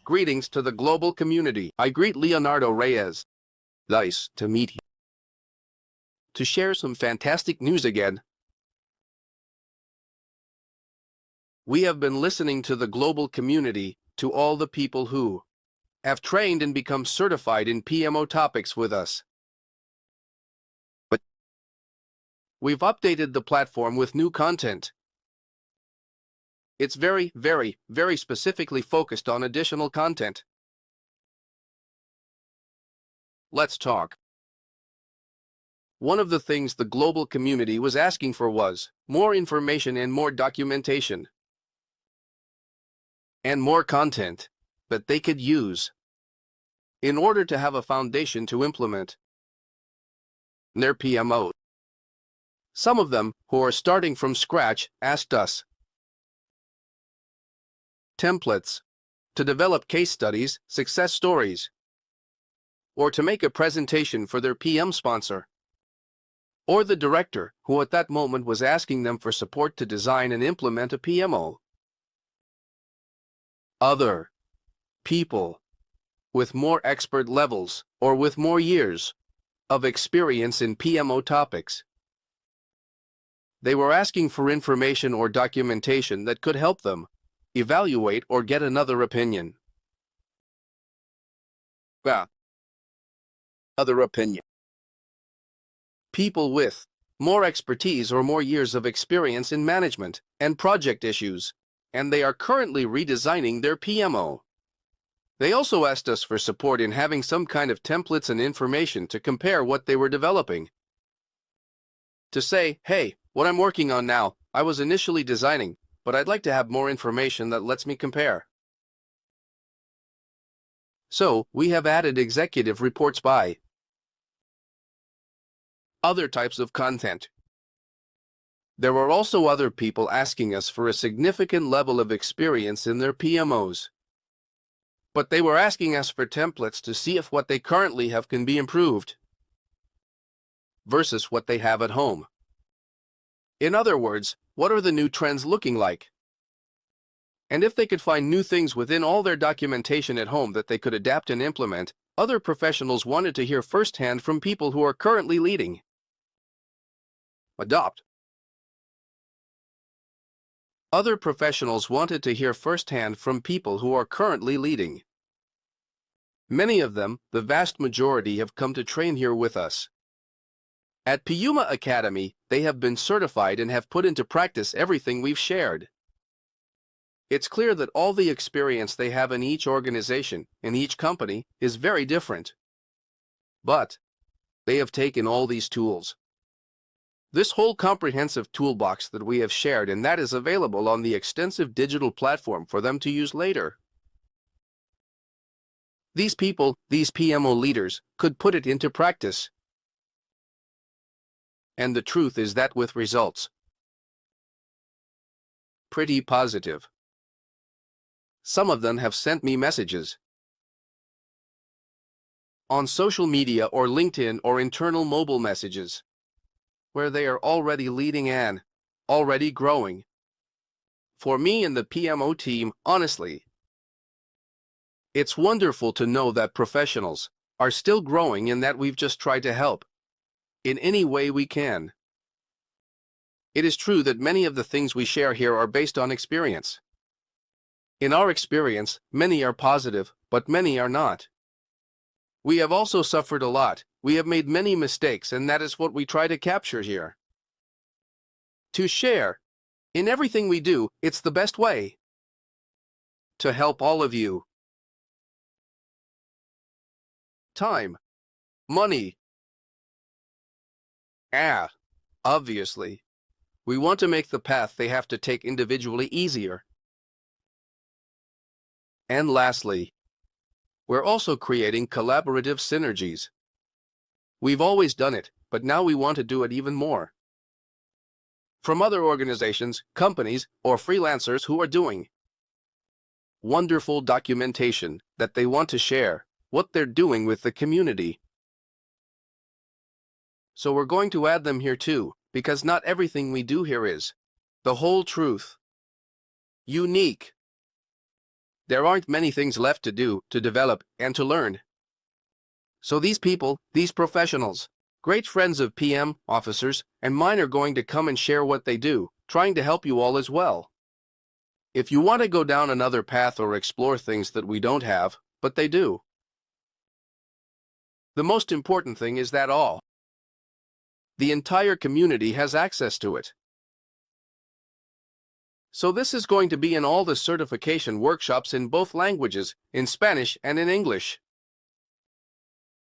Greetings to the global community. I greet Leonardo Reyes. Nice to meet you. To share some fantastic news again. We have been listening to the global community, to all the people who have trained and become certified in PMO topics with us. But we've updated the platform with new content. It's very, very, very specifically focused on additional content. Let's talk. One of the things the global community was asking for was more information and more documentation and more content that they could use in order to have a foundation to implement their PMO. Some of them, who are starting from scratch, asked us templates to develop case studies, success stories, or to make a presentation for their PM sponsor, or the director who at that moment was asking them for support to design and implement a PMO. Other people with more expert levels or with more years of experience in PMO topics. They were asking for information or documentation that could help them evaluate or get another opinion. Other opinion. People with more expertise or more years of experience in management and project issues, and they are currently redesigning their PMO. They also asked us for support in having some kind of templates and information to compare what they were developing. To say, hey, what I'm working on now, I was initially designing, but I'd like to have more information that lets me compare. So, we have added executive reports by other types of content. There are also other people asking us for a significant level of experience in their PMOs. But they were asking us for templates to see if what they currently have can be improved versus what they have at home. In other words, what are the new trends looking like? And if they could find new things within all their documentation at home that they could adapt and implement, other professionals wanted to hear firsthand from people who are currently leading. Adopt. Other professionals wanted to hear firsthand from people who are currently leading. Many of them, the vast majority, have come to train here with us. At PMOAcademy, they have been certified and have put into practice everything we've shared. It's clear that all the experience they have in each organization, in each company, is very different. But they have taken all these tools, this whole comprehensive toolbox that we have shared, and that is available on the extensive digital platform for them to use later. These people, these PMO leaders, could put it into practice. And the truth is that with results pretty positive. Some of them have sent me messages on social media or LinkedIn or internal mobile messages where they are already leading and already growing. For me and the PMO team, honestly, it's wonderful to know that professionals are still growing and that we've just tried to help in any way we can. It is true that many of the things we share here are based on experience. In our experience, many are positive, but many are not. We have also suffered a lot. We have made many mistakes, and that is what we try to capture here. To share. In everything we do, it's the best way to help all of you. Time. Money. Obviously. We want to make the path they have to take individually easier. And lastly, we're also creating collaborative synergies. We've always done it, but now we want to do it even more. From other organizations, companies, or freelancers who are doing wonderful documentation that they want to share what they're doing with the community. So we're going to add them here too, because not everything we do here is the whole truth, unique, there aren't many things left to do, to develop, and to learn. So these people, these professionals, great friends of PM officers and mine, are going to come and share what they do, trying to help you all as well. If you want to go down another path or explore things that we don't have, but they do, the most important thing is that the entire community has access to it. So this is going to be in all the certification workshops in both languages, in Spanish and in English.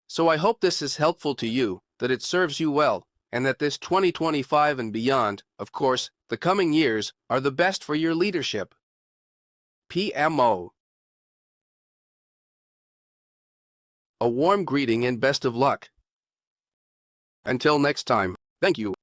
So I hope this is helpful to you, that it serves you well, and that this 2025 and beyond, of course, the coming years, are the best for your leadership. PMO. A warm greeting and best of luck. Until next time, thank you.